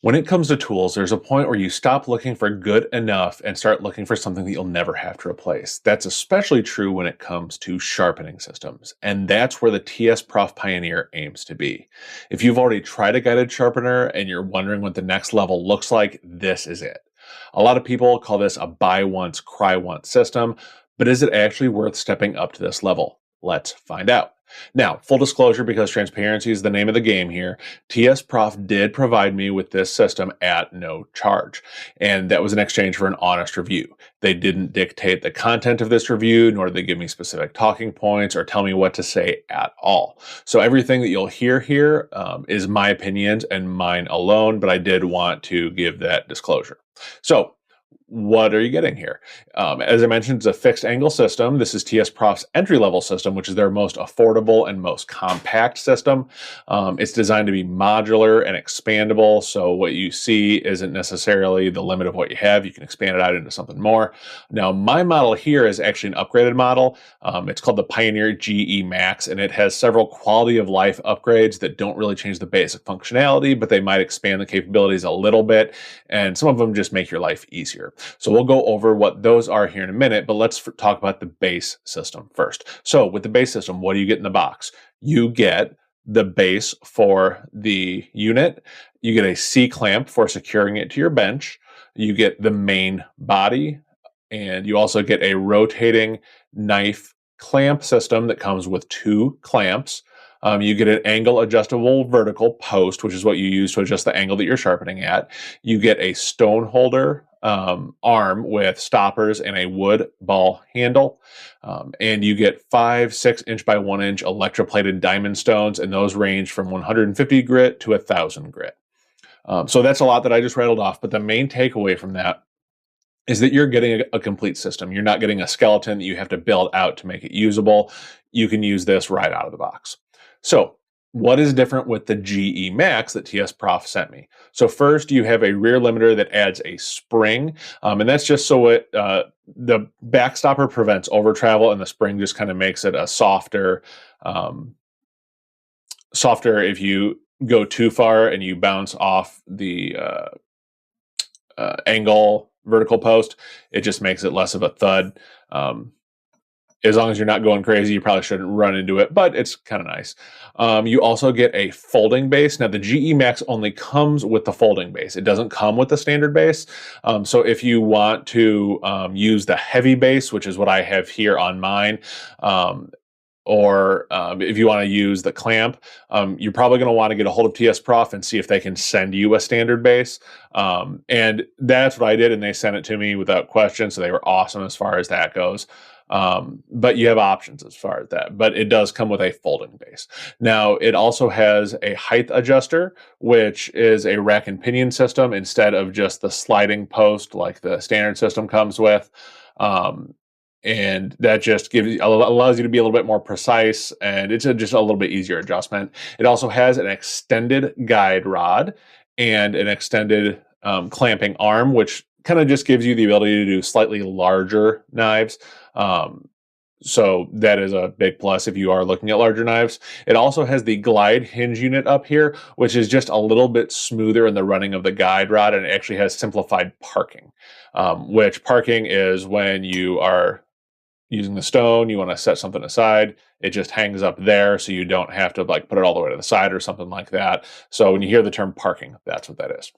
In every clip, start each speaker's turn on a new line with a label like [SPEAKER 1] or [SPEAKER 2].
[SPEAKER 1] When it comes to tools, there's a point where you stop looking for good enough and start looking for something that you'll never have to replace. That's especially true when it comes to sharpening systems, and that's where the TSProf Pioneer aims to be. If you've already tried a guided sharpener and you're wondering what the next level looks like, this is it. A lot of people call this a buy once, cry once system, but is it actually worth stepping up to this level? Let's find out. Now, full disclosure, because transparency is the name of the game here, TSProf did provide me with this system at no charge, and that was in exchange for an honest review. They didn't dictate the content of this review, nor did they give me specific talking points or tell me what to say at all. So everything that you'll hear here is my opinions and mine alone, but I did want to give that disclosure. So, what are you getting here? As I mentioned, it's a fixed angle system. This is TSProf's entry-level system, which is their most affordable and most compact system. It's designed to be modular and expandable, so what you see isn't necessarily the limit of what you have. You can expand it out into something more. Now, my model here is actually an upgraded model. It's called the Pioneer GE Max, and it has several quality of life upgrades that don't really change the basic functionality, but they might expand the capabilities a little bit, and some of them just make your life easier. So we'll go over what those are here in a minute, but let's talk about the base system first. So with the base system, what do you get in the box? You get the base for the unit. You get a C-clamp for securing it to your bench. You get the main body, and you also get a rotating knife clamp system that comes with 2 clamps. You get an angle adjustable vertical post, which is what you use to adjust the angle that you're sharpening at. You get a stone holder arm with stoppers and a wood ball handle. And you get 5 6-inch by 1-inch electroplated diamond stones, and those range from 150 grit to 1,000 grit. So that's a lot that I just rattled off, but the main takeaway from that is that you're getting a complete system. You're not getting a skeleton that you have to build out to make it usable. You can use this right out of the box. So what is different with the GE Max that TSProf sent me? So first, you have a rear limiter that adds a spring, and that's just so the backstopper prevents over travel, and the spring just kind of makes it a softer if you go too far and you bounce off the angle vertical post, it just makes it less of a thud. As long as you're not going crazy, you probably shouldn't run into it, but it's kind of nice. You also get a folding base. Now, the GE Max only comes with the folding base. It doesn't come with the standard base. So if you want to use the heavy base, which is what I have here on mine, or if you want to use the clamp, you're probably going to want to get a hold of TSProf and see if they can send you a standard base. And that's what I did, and they sent it to me without question, so they were awesome as far as that goes. But you have options as far as that, but it does come with a folding base. Now, it also has a height adjuster, which is a rack and pinion system instead of just the sliding post like the standard system comes with. And that just allows you to be a little bit more precise, and it's just a little bit easier adjustment. It also has an extended guide rod and an extended clamping arm, which kind of just gives you the ability to do slightly larger knives. So that is a big plus if you are looking at larger knives. It also has the glide hinge unit up here, which is just a little bit smoother in the running of the guide rod, and it actually has simplified parking, which parking is when you are using the stone, you want to set something aside, it just hangs up there, so you don't have to like put it all the way to the side or something like that. So when you hear the term parking, that's what that is.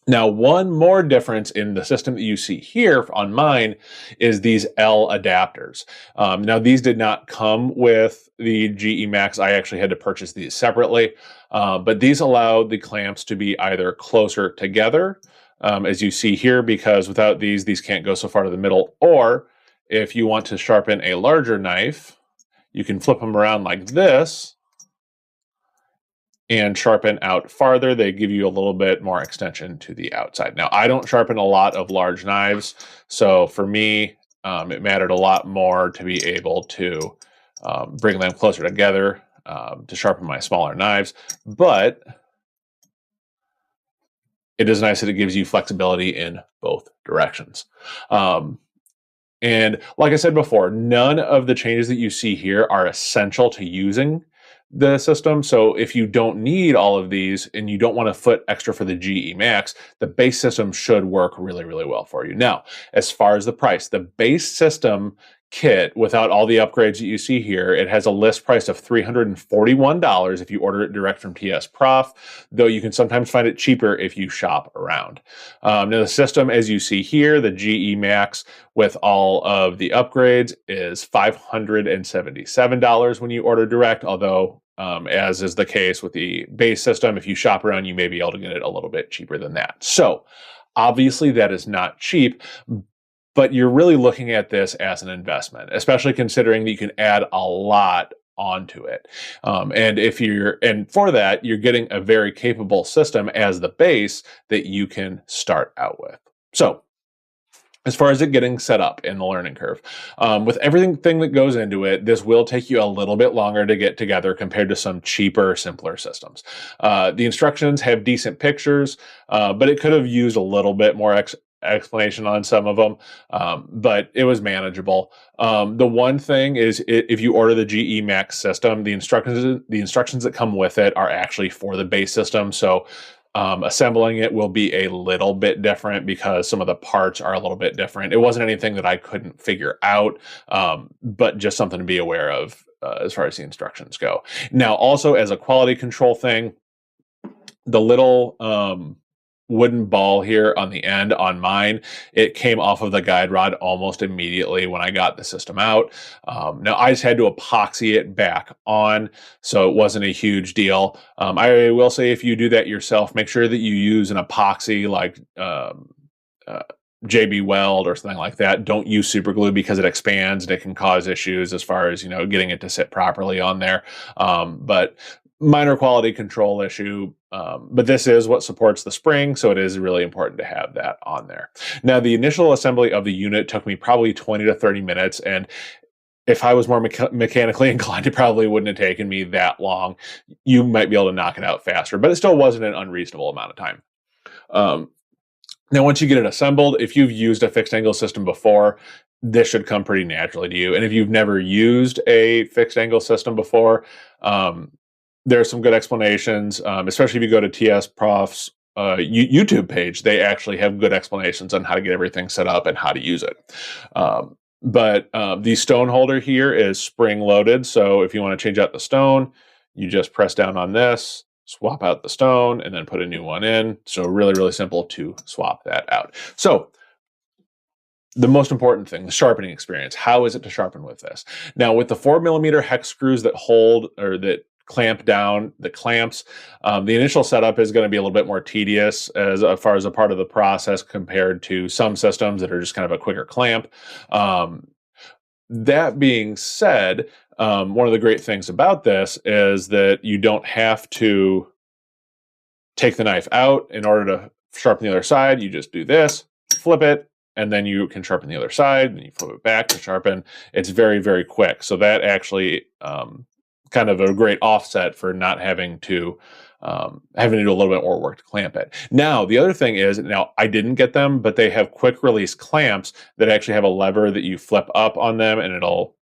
[SPEAKER 1] Now, one more difference in the system that you see here on mine is these L adapters. Now, these did not come with the GE Max. I actually had to purchase these separately, but these allow the clamps to be either closer together, as you see here, because without these can't go so far to the middle, or if you want to sharpen a larger knife, you can flip them around like this and sharpen out farther. They give you a little bit more extension to the outside. Now, I don't sharpen a lot of large knives, so for me, it mattered a lot more to be able to bring them closer together to sharpen my smaller knives, but it is nice that it gives you flexibility in both directions. And like I said before, none of the changes that you see here are essential to using the system. So if you don't need all of these and you don't want to foot extra for the GE Max, the base system should work really, really well for you. Now, as far as the price, the base system kit without all the upgrades that you see here, it has a list price of $341 if you order it direct from TSProf, though you can sometimes find it cheaper if you shop around. Now the system, as you see here, the GE Max with all of the upgrades is $577 when you order direct, although as is the case with the base system, if you shop around, you may be able to get it a little bit cheaper than that. So obviously that is not cheap, but you're really looking at this as an investment, especially considering that you can add a lot onto it. And for that, you're getting a very capable system as the base that you can start out with. So as far as it getting set up in the learning curve, with everything that goes into it, this will take you a little bit longer to get together compared to some cheaper, simpler systems. The instructions have decent pictures, but it could have used a little bit more explanation on some of them, but it was manageable. The one thing is, if you order the GE Max system, the instructions that come with it are actually for the base system. So assembling it will be a little bit different because some of the parts are a little bit different. It wasn't anything that I couldn't figure out, but just something to be aware of as far as the instructions go. Now, also as a quality control thing, the little wooden ball here on the end on mine, it came off of the guide rod almost immediately when I got the system out. Now I just had to epoxy it back on, so it wasn't a huge deal. I will say, if you do that yourself, make sure that you use an epoxy like JB Weld or something like that. Don't use super glue because it expands and it can cause issues as far as, getting it to sit properly on there. But minor quality control issue, but this is what supports the spring, so it is really important to have that on there. Now, the initial assembly of the unit took me probably 20 to 30 minutes, and if I was more mechanically inclined, it probably wouldn't have taken me that long. You might be able to knock it out faster, but it still wasn't an unreasonable amount of time. Now, once you get it assembled, if you've used a fixed angle system before, this should come pretty naturally to you. And if you've never used a fixed angle system before, there are some good explanations, especially if you go to TSProf's YouTube page. They actually have good explanations on how to get everything set up and how to use it. But the stone holder here is spring loaded. So if you want to change out the stone, you just press down on this, swap out the stone, and then put a new one in. So really, really simple to swap that out. So the most important thing, the sharpening experience. How is it to sharpen with this? Now, with the 4mm hex screws that hold or that clamp down the clamps, the initial setup is going to be a little bit more tedious as far as a part of the process compared to some systems that are just kind of a quicker clamp. That being said, one of the great things about this is that you don't have to take the knife out in order to sharpen the other side. You just do this, flip it, and then you can sharpen the other side, and you flip it back to sharpen. It's very, very quick. So that actually kind of a great offset for not having to do a little bit more work to clamp it. Now, the other thing is, now I didn't get them, but they have quick release clamps that actually have a lever that you flip up on them and it'll,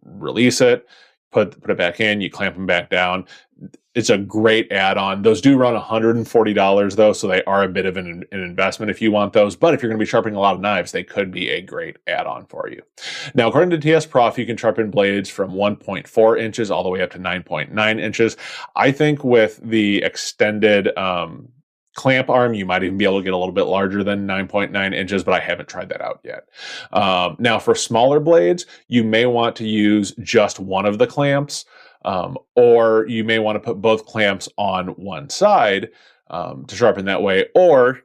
[SPEAKER 1] release it, put it back in, you clamp them back down. It's a great add-on. Those do run $140 though, so they are a bit of an investment if you want those. But if you're going to be sharpening a lot of knives, they could be a great add-on for you. Now, according to TSProf, you can sharpen blades from 1.4 inches all the way up to 9.9 inches. I think with the extended clamp arm, you might even be able to get a little bit larger than 9.9 inches, but I haven't tried that out yet. Now, for smaller blades, you may want to use just one of the clamps. Or you may want to put both clamps on one side to sharpen that way. Or,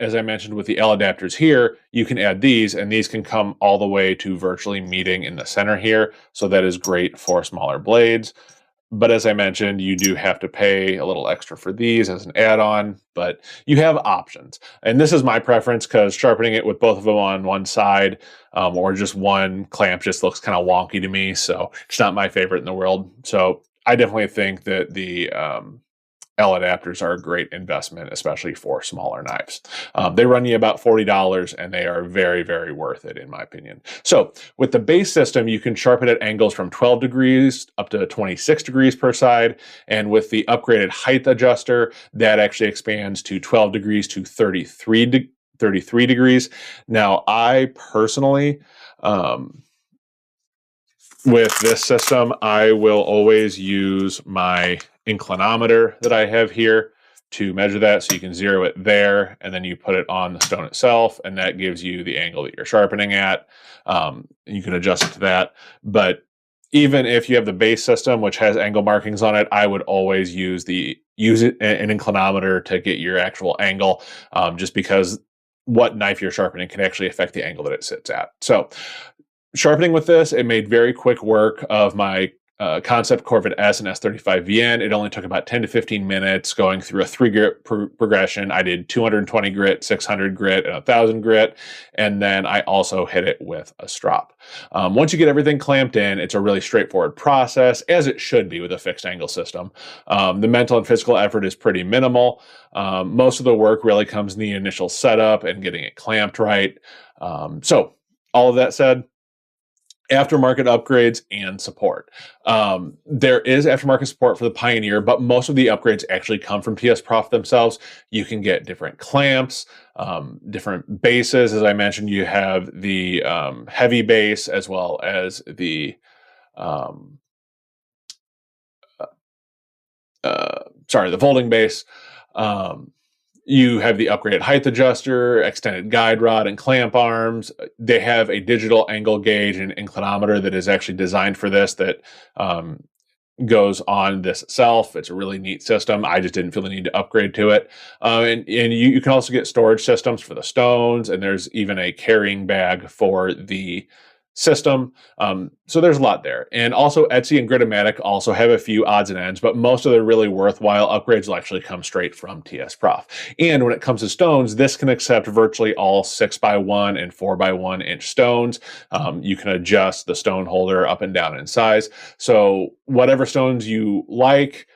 [SPEAKER 1] as I mentioned with the L adapters here, you can add these, and these can come all the way to virtually meeting in the center here. So that is great for smaller blades. But as I mentioned, you do have to pay a little extra for these as an add-on, but you have options. And this is my preference because sharpening it with both of them on one side or just one clamp just looks kind of wonky to me. So it's not my favorite in the world. So I definitely think that the L adapters are a great investment, especially for smaller knives. They run you about $40, and they are very, very worth it, in my opinion. So with the base system, you can sharpen at angles from 12 degrees up to 26 degrees per side. And with the upgraded height adjuster, that actually expands to 12 degrees to 33 degrees. Now, I personally, with this system, I will always use my inclinometer that I have here to measure that. So you can zero it there, and then you put it on the stone itself, and that gives you the angle that you're sharpening at. You can adjust it to that. But even if you have the base system, which has angle markings on it, I would always use an inclinometer to get your actual angle, just because what knife you're sharpening can actually affect the angle that it sits at. So sharpening with this, it made very quick work of my Concept Corvette S and S35VN. It only took about 10 to 15 minutes going through a 3-grit progression. I did 220 grit, 600 grit, and 1000 grit, and then I also hit it with a strop. Once you get everything clamped in, it's a really straightforward process, as it should be with a fixed angle system. The mental and physical effort is pretty minimal. Most of the work really comes in the initial setup and getting it clamped right. So all of that said, aftermarket upgrades and support. There is aftermarket support for the Pioneer, but most of the upgrades actually come from TSProf themselves. You can get different clamps, different bases. As I mentioned, you have the heavy base as well as the the folding base. You have the upgraded height adjuster, extended guide rod, and clamp arms. They have a digital angle gauge and inclinometer that is actually designed for this, that goes on this itself. It's a really neat system. I just didn't feel the need to upgrade to it. And you can also get storage systems for the stones, and there's even a carrying bag for the system. So there's a lot there. And also Etsy and Gritomatic also have a few odds and ends, but most of the really worthwhile upgrades will actually come straight from TSProf. And when it comes to stones, this can accept virtually all 6x1 and 4x1 inch stones. You can adjust the stone holder up and down in size. So whatever stones you like,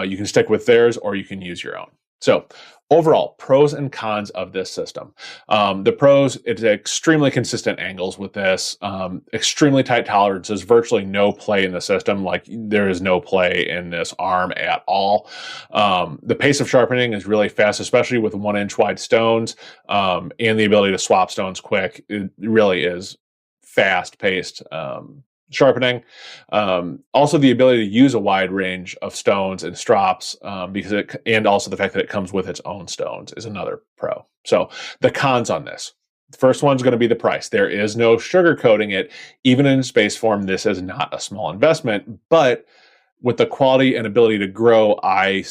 [SPEAKER 1] you can stick with theirs, or you can use your own. So overall, pros and cons of this system. The pros, it's extremely consistent angles with this, extremely tight tolerances, virtually no play in the system. Like, there is no play in this arm at all. The pace of sharpening is really fast, especially with 1-inch wide stones, and the ability to swap stones quick. It really is fast-paced sharpening. Also, the ability to use a wide range of stones and strops, and also the fact that it comes with its own stones is another pro. So the cons on this. The first one's going to be the price. There is no sugarcoating it. Even in space form, this is not a small investment, but with the quality and ability to grow, I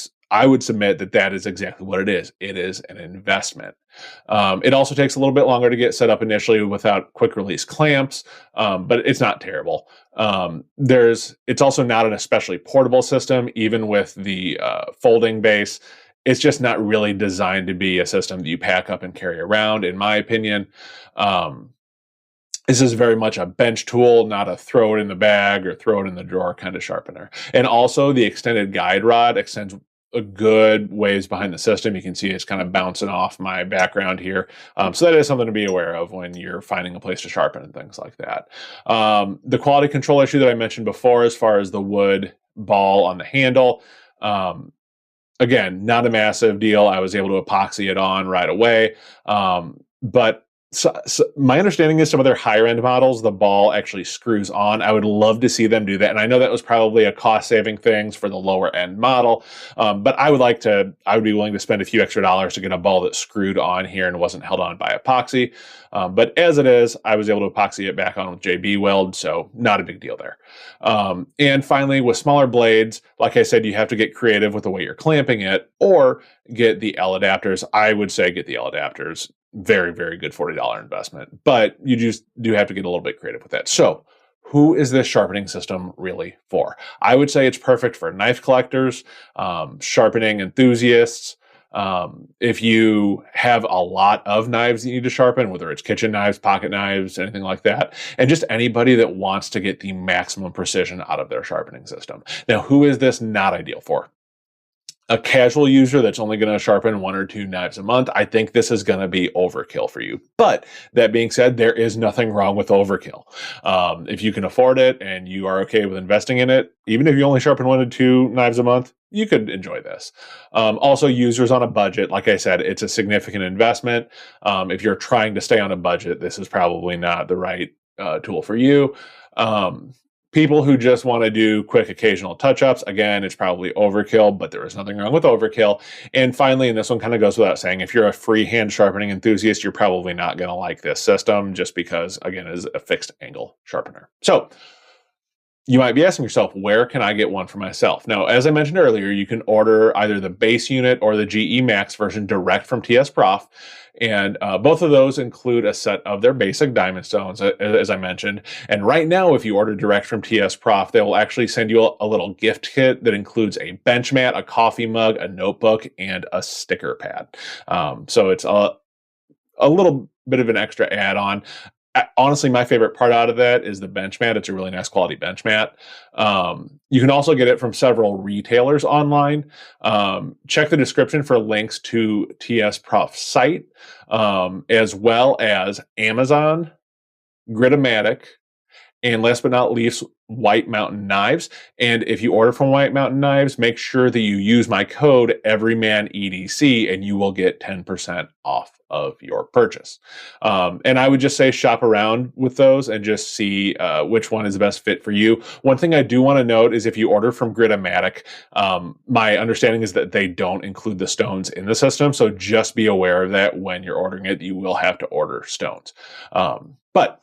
[SPEAKER 1] would submit that that is exactly what it is. It is an investment. It also takes a little bit longer to get set up initially without quick release clamps, but it's not terrible. It's also not an especially portable system, even with the folding base. It's just not really designed to be a system that you pack up and carry around, in my opinion. This is very much a bench tool, not a throw it in the bag or throw it in the drawer kind of sharpener. And also, the extended guide rod extends a good ways behind the system. You can see it's kind of bouncing off my background here. So that is something to be aware of when you're finding a place to sharpen and things like that. The quality control issue that I mentioned before, as far as the wood ball on the handle, again, not a massive deal. I was able to epoxy it on right away. But so my understanding is some of their higher end models, the ball actually screws on. I would love to see them do that. And I know that was probably a cost saving thing for the lower end model. But I would be willing to spend a few extra dollars to get a ball that screwed on here and wasn't held on by epoxy. But as it is, I was able to epoxy it back on with JB Weld, so not a big deal there. And finally, with smaller blades, like I said, you have to get creative with the way you're clamping it, or get the L adapters. I would say get the L adapters. Very, very good $40 investment, but you just do have to get a little bit creative with that. So who is this sharpening system really for? I would say it's perfect for knife collectors, sharpening enthusiasts. If you have a lot of knives you need to sharpen, whether it's kitchen knives, pocket knives, anything like that, and just anybody that wants to get the maximum precision out of their sharpening system. Now, who is this not ideal for? a casual user that's only going to sharpen 1 or 2 knives a month, I think this is going to be overkill for you. But that being said, there is nothing wrong with overkill. If you can afford it and you are okay with investing in it, even if you only sharpen 1 to 2 knives a month, you could enjoy this. Also, users on a budget, like I said, it's a significant investment. If you're trying to stay on a budget, this is probably not the right tool for you. Um, People who just want to do quick occasional touch-ups, again, it's probably overkill, but there is nothing wrong with overkill. And finally, and this one kind of goes without saying, if you're a freehand sharpening enthusiast, you're probably not going to like this system just because, again, it is a fixed angle sharpener. So you might be asking yourself, where can I get one for myself? Now, as I mentioned earlier, you can order either the base unit or the GE Max version direct from TSProf. And both of those include a set of their basic diamond stones, as I mentioned. And right now, if you order direct from TSProf, they will actually send you a little gift kit that includes a bench mat, a coffee mug, a notebook, and a sticker pad. So it's a little bit of an extra add-on. Honestly, my favorite part out of that is the bench mat. It's a really nice quality bench mat. You can also get it from several retailers online. Check the description for links to TSProf's site, as well as Amazon, Gritomatic, and last but not least, White Mountain Knives. And if you order from White Mountain Knives, make sure that you use my code EverymanEDC and you will get 10% off of your purchase. And I would just say shop around with those and just see which one is the best fit for you. One thing I do want to note is if you order from Gritomatic, my understanding is that they don't include the stones in the system. So just be aware of that when you're ordering it. You will have to order stones. But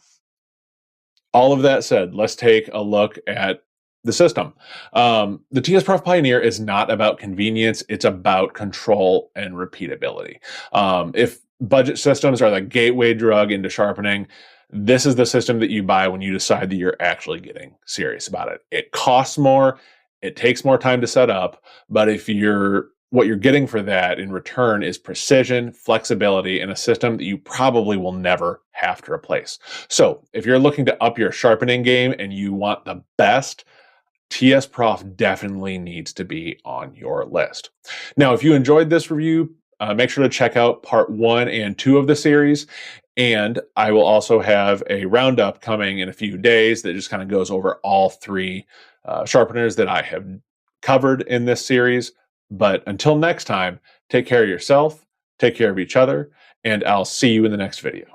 [SPEAKER 1] all of that said, let's take a look at the system. The TSProf Pioneer is not about convenience, it's about control and repeatability. If budget systems are the gateway drug into sharpening, this is the system that you buy when you decide that you're actually getting serious about it. It costs more, it takes more time to set up, but what you're getting for that in return is precision, flexibility, and a system that you probably will never have to replace. So if you're looking to up your sharpening game and you want the best, TSProf definitely needs to be on your list. Now, if you enjoyed this review, make sure to check out part 1 and 2 of the series. And I will also have a roundup coming in a few days that just kind of goes over all 3 sharpeners that I have covered in this series. But until next time, take care of yourself, take care of each other, and I'll see you in the next video.